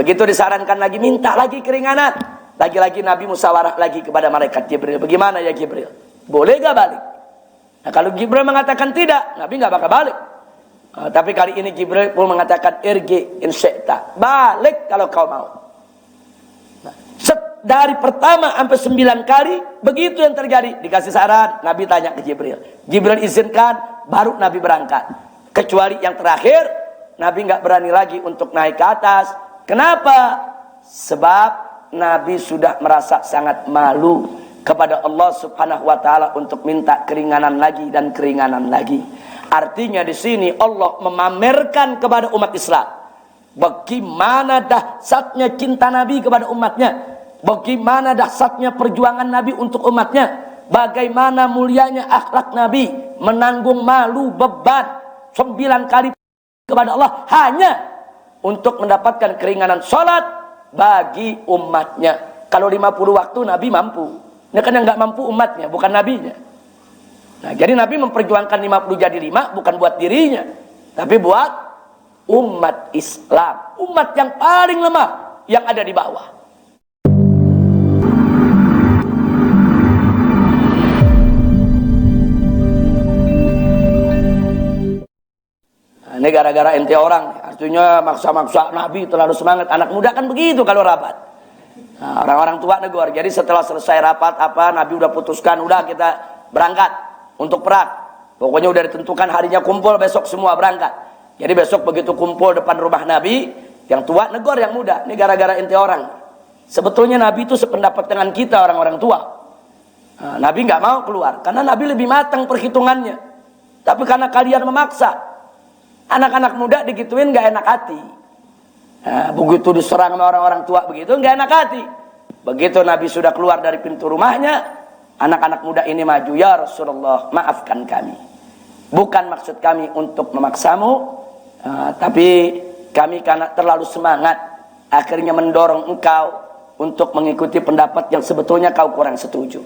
Begitu disarankan lagi, minta lagi keringanan. Lagi-lagi Nabi musyawarah lagi kepada malaikat Jibril. Bagaimana ya Jibril? Boleh gak balik? Nah, kalau Jibril mengatakan tidak, Nabi gak bakal balik. Tapi kali ini Jibril pun mengatakan irji in syi'ta. Balik kalau kau mau. Nah, dari pertama sampai 9 kali, begitu yang terjadi. Dikasih saran, Nabi tanya ke Jibril. Jibril izinkan, baru Nabi berangkat. Kecuali yang terakhir, Nabi gak berani lagi untuk naik ke atas. Kenapa? Sebab Nabi sudah merasa sangat malu kepada Allah Subhanahu wa taala untuk minta keringanan lagi dan keringanan lagi. Artinya di sini Allah memamerkan kepada umat Islam bagaimana dahsyatnya cinta Nabi kepada umatnya, bagaimana dahsyatnya perjuangan Nabi untuk umatnya, bagaimana mulianya akhlak Nabi menanggung malu beban 9 kali kepada Allah hanya untuk mendapatkan keringanan sholat bagi umatnya. Kalau 50 waktu Nabi mampu. Ini kan yang gak mampu umatnya, bukan nabinya. Nah, jadi Nabi memperjuangkan 50 jadi 5 bukan buat dirinya, tapi buat umat Islam, umat yang paling lemah yang ada di bawah. Nah, ini gara-gara ente orang, artinya maksa-maksa Nabi terlalu semangat. Anak muda kan begitu kalau rapat. Nah, orang-orang tua negor. Jadi setelah selesai rapat Nabi udah putuskan, udah kita berangkat untuk perang. Pokoknya udah ditentukan harinya kumpul, besok semua berangkat. Jadi besok begitu kumpul depan rumah Nabi, yang tua negor yang muda. Ini gara-gara ente orang. Sebetulnya Nabi itu sependapat dengan kita orang-orang tua. Nah, Nabi nggak mau keluar karena Nabi lebih matang perhitungannya. Tapi karena kalian memaksa, anak-anak muda digituin nggak enak hati. Nah, begitu diserang sama orang-orang tua begitu nggak enak hati. Begitu Nabi sudah keluar dari pintu rumahnya, anak-anak muda ini maju, ya Rasulullah, maafkan kami. Bukan maksud kami untuk memaksamu, tapi kami karena terlalu semangat, akhirnya mendorong engkau untuk mengikuti pendapat yang sebetulnya kau kurang setuju.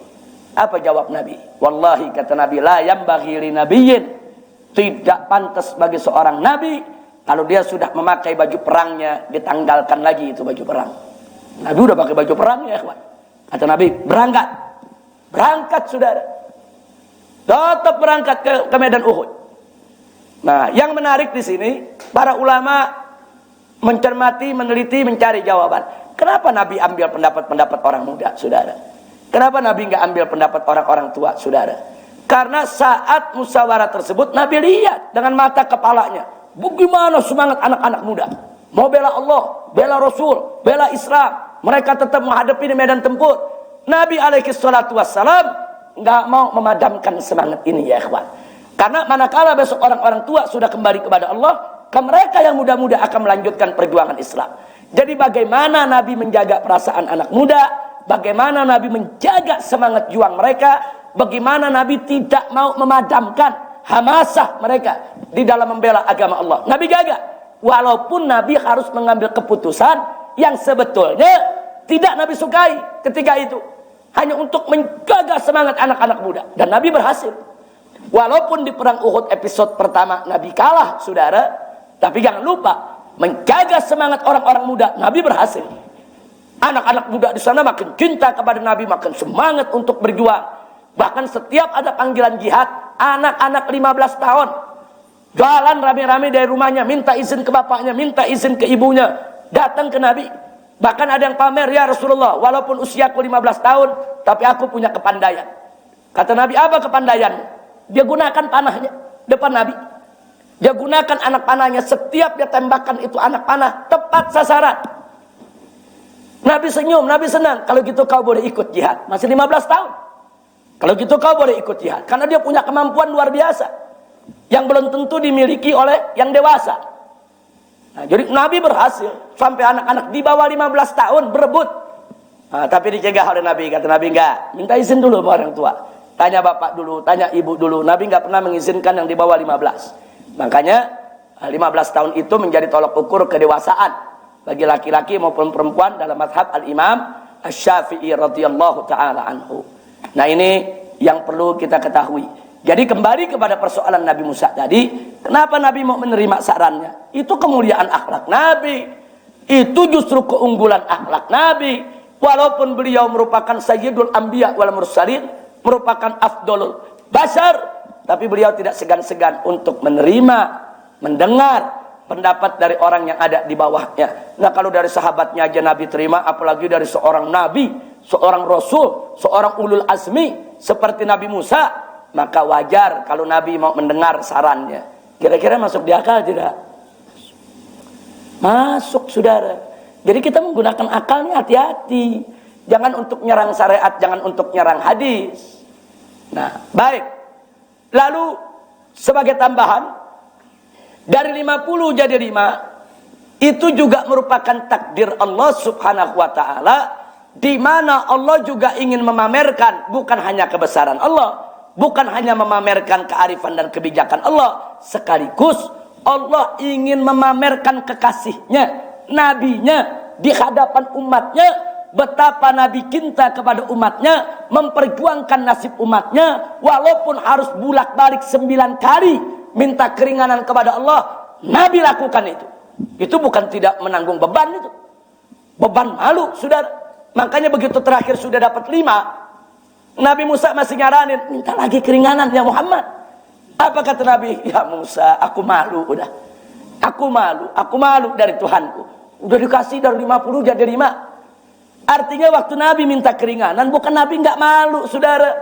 Apa jawab Nabi? Wallahi, kata Nabi, la yambaghi li nabiyyin, tidak pantas bagi seorang Nabi kalau dia sudah memakai baju perangnya, ditanggalkan lagi itu baju perang. Nabi udah pakai baju perang ya, kawan. Kata Nabi, berangkat. Berangkat, saudara. Tetap berangkat ke medan Uhud. Nah, yang menarik di sini, para ulama mencermati, meneliti, mencari jawaban. Kenapa Nabi ambil pendapat-pendapat orang muda, saudara? Kenapa Nabi nggak ambil pendapat orang-orang tua, saudara? Karena saat musyawarah tersebut, Nabi lihat dengan mata kepalanya. Bagaimana semangat anak-anak muda. Mau bela Allah, bela Rasul, bela Islam. Mereka tetap menghadapi di medan tempur. Nabi alaihissalatu wassalam nggak mau memadamkan semangat ini ya ikhwan. Karena manakala besok orang-orang tua sudah kembali kepada Allah, mereka yang muda-muda akan melanjutkan perjuangan Islam. Jadi bagaimana Nabi menjaga perasaan anak muda, bagaimana Nabi menjaga semangat juang mereka, bagaimana Nabi tidak mau memadamkan hamasah mereka di dalam membela agama Allah. Nabi jaga, walaupun Nabi harus mengambil keputusan yang sebetulnya tidak Nabi sukai ketika itu, hanya untuk menjaga semangat anak-anak muda. Dan Nabi berhasil. Walaupun di perang Uhud episode pertama Nabi kalah, saudara, tapi jangan lupa menjaga semangat orang-orang muda. Nabi berhasil. Anak-anak muda di sana makin cinta kepada Nabi, makin semangat untuk berjuang. Bahkan setiap ada panggilan jihad, anak-anak 15 tahun jalan rame-rame dari rumahnya, minta izin ke bapaknya, minta izin ke ibunya, datang ke Nabi. Bahkan ada yang pamer, ya Rasulullah, walaupun usiaku 15 tahun, tapi aku punya kepandaian. Kata Nabi, apa kepandaian? Dia gunakan panahnya depan Nabi. Dia gunakan anak panahnya, setiap dia tembakan itu anak panah tepat sasaran. Nabi senyum, Nabi senang. Kalau gitu kau boleh ikut jihad. Masih 15 tahun. Kalau gitu kau boleh ikut jihad. Karena dia punya kemampuan luar biasa, yang belum tentu dimiliki oleh yang dewasa. Nah, jadi Nabi berhasil. Sampai anak-anak di bawah 15 tahun berebut. Nah, tapi dicegah oleh Nabi. Kata Nabi, enggak, minta izin dulu sama orang tua. Tanya bapak dulu, tanya ibu dulu. Nabi enggak pernah mengizinkan yang di bawah 15. Makanya 15 tahun itu menjadi tolok ukur kedewasaan bagi laki-laki maupun perempuan dalam mazhab Al-Imam Asy-Syafi'i radhiyallahu taala anhu. Nah, ini yang perlu kita ketahui. Jadi kembali kepada persoalan Nabi Musa tadi, kenapa Nabi mau menerima sarannya? Itu kemuliaan akhlak Nabi. Itu justru keunggulan akhlak Nabi. Walaupun beliau merupakan sayyidul anbiya wal mursalin, merupakan afdolul bashar, tapi beliau tidak segan-segan untuk menerima, mendengar pendapat dari orang yang ada di bawahnya. Nah, kalau dari sahabatnya aja Nabi terima, apalagi dari seorang Nabi, seorang Rasul, seorang ulul azmi seperti Nabi Musa, maka wajar kalau Nabi mau mendengar sarannya. Kira-kira masuk di akal tidak? Masuk, saudara. Jadi kita menggunakan akalnya hati-hati. Jangan untuk nyerang syariat, jangan untuk nyerang hadis. Nah, baik. Lalu sebagai tambahan, dari 50 jadi 5, itu juga merupakan takdir Allah subhanahu wa ta'ala, di mana Allah juga ingin memamerkan bukan hanya kebesaran Allah, bukan hanya memamerkan kearifan dan kebijakan Allah, sekaligus Allah ingin memamerkan kekasihnya, nabinya di hadapan umatnya, betapa Nabi cinta kepada umatnya, memperjuangkan nasib umatnya, walaupun harus bolak-balik 9 kali minta keringanan kepada Allah, Nabi lakukan itu. Itu bukan tidak menanggung beban itu. Beban malu, saudara. Makanya begitu terakhir sudah dapat 5, Nabi Musa masih nyaranin, minta lagi keringanan ya Muhammad. Apa kata Nabi? Ya Musa, aku malu udah. Aku malu dari Tuhanku. Udah dikasih dari 50 jadi 5. Artinya waktu Nabi minta keringanan, bukan Nabi nggak malu, saudara.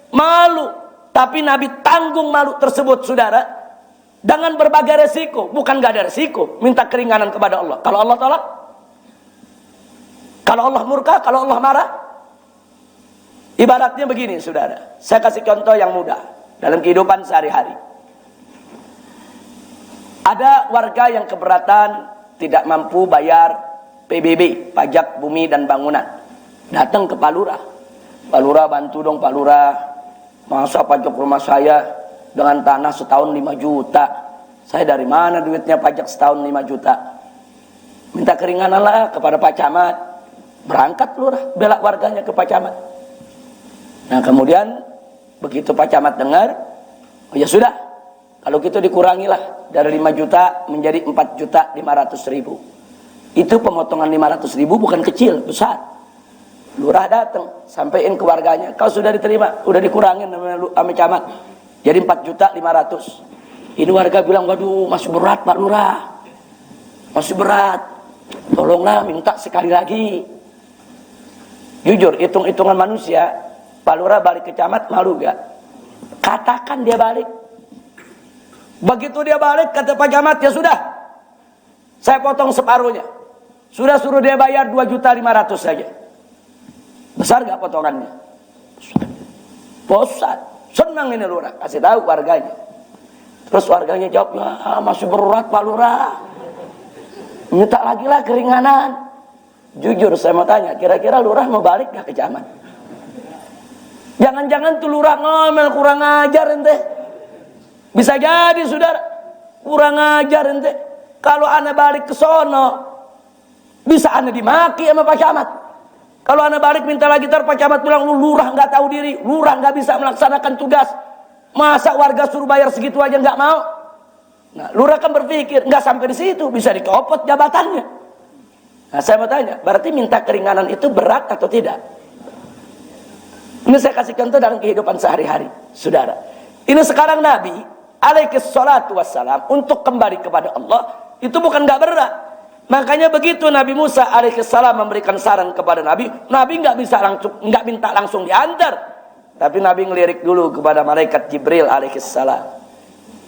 Malu. Tapi Nabi tanggung malu tersebut, saudara. Dengan berbagai resiko. Bukan nggak ada resiko. Minta keringanan kepada Allah. Kalau Allah tolak? Kalau Allah murka? Kalau Allah marah? Ibaratnya begini, saudara. Saya kasih contoh yang mudah. Dalam kehidupan sehari-hari, ada warga yang keberatan tidak mampu bayar PBB, pajak bumi dan bangunan. Datang ke Pak Lurah. Pak Lurah, bantu dong Pak Lurah, masa pajak rumah saya dengan tanah setahun 5 juta. Saya dari mana duitnya pajak setahun 5 juta? Minta keringanan lah kepada Pak Camat. Berangkat Lurah bela warganya ke Pak Camat. Nah, kemudian begitu Pak Camat dengar, oh ya sudah, kalau gitu dikurangilah dari 5 juta menjadi 4.500.000. Itu pemotongan 500.000 bukan kecil, besar. Lurah datang, sampaikan ke warganya, kau sudah diterima, udah dikurangin sama Camat, jadi 4.500.000. Ini warga bilang, waduh masih berat Pak Lurah, masih berat, tolonglah minta sekali lagi. Jujur, hitung-hitungan manusia, Pak Lurah balik ke Camat, malu gak? Katakan dia balik. Begitu dia balik, kata Pak Camat, ya sudah, saya potong separuhnya. Sudah suruh dia bayar 2.500.000 saja. Besar gak potongannya? Besar. Senang ini Lurah, kasih tahu warganya. Terus warganya jawab, ya masih berat Pak Lurah, minta lagi lah keringanan. Jujur saya mau tanya, kira-kira Lurah mau balik gak ke Camat? Jangan-jangan tuh Lurah ngomel, kurang ajar ente. Bisa jadi saudara, kurang ajar ente. Kalau ane balik ke sono, bisa ane dimaki sama Pak Camat. Kalau ane balik minta lagi, Pak Camat bilang, lu Lurah nggak tahu diri, Lurah nggak bisa melaksanakan tugas. Masa warga suruh bayar segitu aja nggak mau? Nah, Lurah kan berpikir nggak sampai di situ, bisa dicopot jabatannya. Nah, saya mau tanya, berarti minta keringanan itu berat atau tidak? Ini saya kasih contoh dalam kehidupan sehari-hari, saudara. Ini sekarang Nabi alaihissalatu wassalam untuk kembali kepada Allah itu bukan nggak berat. Makanya begitu Nabi Musa alaihissalam memberikan saran kepada Nabi, Nabi nggak minta langsung diantar, tapi Nabi ngelirik dulu kepada malaikat Jibril alaihissalam.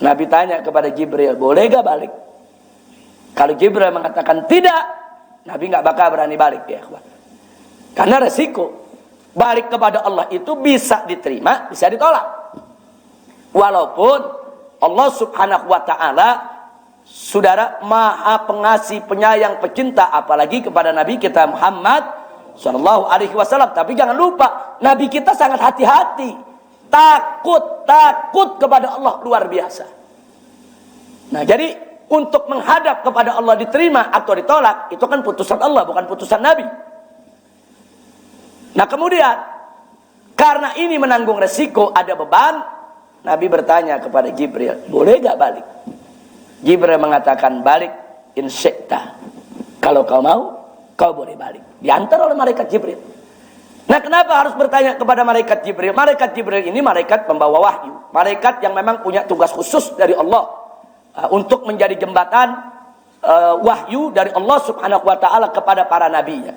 Nabi tanya kepada Jibril, boleh gak balik? Kalau Jibril mengatakan tidak, Nabi nggak bakal berani balik ya, karena resiko. Balik kepada Allah itu bisa diterima, bisa ditolak. Walaupun Allah subhanahu wa ta'ala, saudara, maha pengasih, penyayang, pecinta, apalagi kepada Nabi kita Muhammad sallallahu alaihi wasallam. Tapi jangan lupa, Nabi kita sangat hati-hati, takut kepada Allah luar biasa. Nah, jadi untuk menghadap kepada Allah diterima atau ditolak, itu kan putusan Allah, bukan putusan Nabi. Nah, kemudian karena ini menanggung resiko, ada beban, Nabi bertanya kepada Jibril, boleh gak balik? Jibril mengatakan, balik in syi'ta. Kalau kau mau, kau boleh balik. Diantar oleh malaikat Jibril. Nah, kenapa harus bertanya kepada malaikat Jibril? Malaikat Jibril ini malaikat pembawa wahyu. Malaikat yang memang punya tugas khusus dari Allah untuk menjadi jembatan wahyu dari Allah Subhanahu wa taala kepada para nabinya.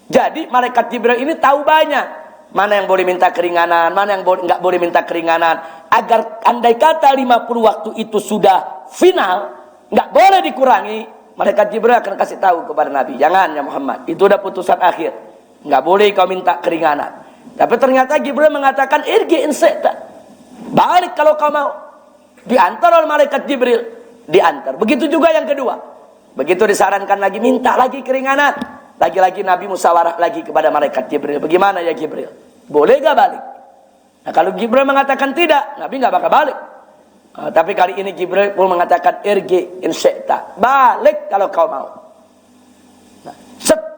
Jadi malaikat Jibril ini tahu banyak mana yang boleh minta keringanan, mana yang nggak boleh minta keringanan, agar andai kata 50 waktu itu sudah final, nggak boleh dikurangi, malaikat Jibril akan kasih tahu kepada Nabi, jangan ya Muhammad, itu udah putusan akhir, nggak boleh kau minta keringanan. Tapi ternyata Jibril mengatakan irji in syi'ta, balik kalau kau mau. Diantar oleh malaikat Jibril, diantar. Begitu juga yang kedua, begitu disarankan lagi, minta lagi keringanan. Lagi-lagi Nabi musyawarah lagi kepada malaikat Jibril. Bagaimana ya Jibril? Boleh gak balik? Nah, kalau Jibril mengatakan tidak, Nabi gak bakal balik. Tapi kali ini Jibril pun mengatakan irji in syi'ta, balik kalau kau mau. Nah,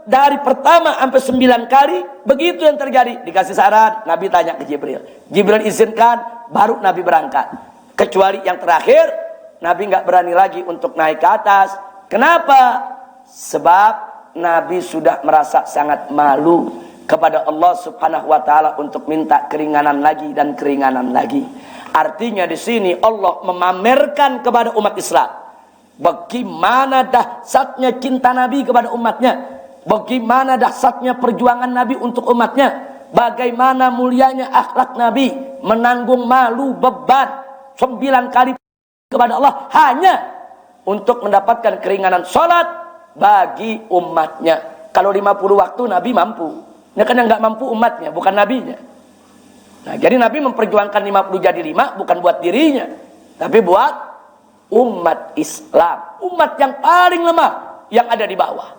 dari pertama sampai 9 kali begitu yang terjadi. Dikasih saran, Nabi tanya ke Jibril. Jibril izinkan, baru Nabi berangkat. Kecuali yang terakhir, Nabi gak berani lagi untuk naik ke atas. Kenapa? Sebab Nabi sudah merasa sangat malu kepada Allah Subhanahu wa taala untuk minta keringanan lagi dan keringanan lagi. Artinya di sini Allah memamerkan kepada umat Islam bagaimana dahsyatnya cinta Nabi kepada umatnya, bagaimana dahsyatnya perjuangan Nabi untuk umatnya, bagaimana mulianya akhlak Nabi menanggung malu beban 9 kali kepada Allah hanya untuk mendapatkan keringanan salat bagi umatnya. Kalau 50 waktu Nabi mampu. Ini kan yang nggak mampu umatnya, bukan nabinya. Nah, jadi Nabi memperjuangkan 50 jadi 5 bukan buat dirinya, tapi buat umat Islam, umat yang paling lemah yang ada di bawah.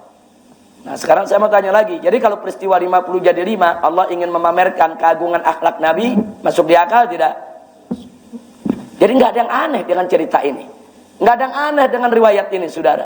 Nah, sekarang saya mau tanya lagi. Jadi kalau peristiwa 50 jadi 5, Allah ingin memamerkan keagungan akhlak Nabi, masuk di akal tidak? Jadi nggak ada yang aneh dengan cerita ini. Nggak ada yang aneh dengan riwayat ini, saudara.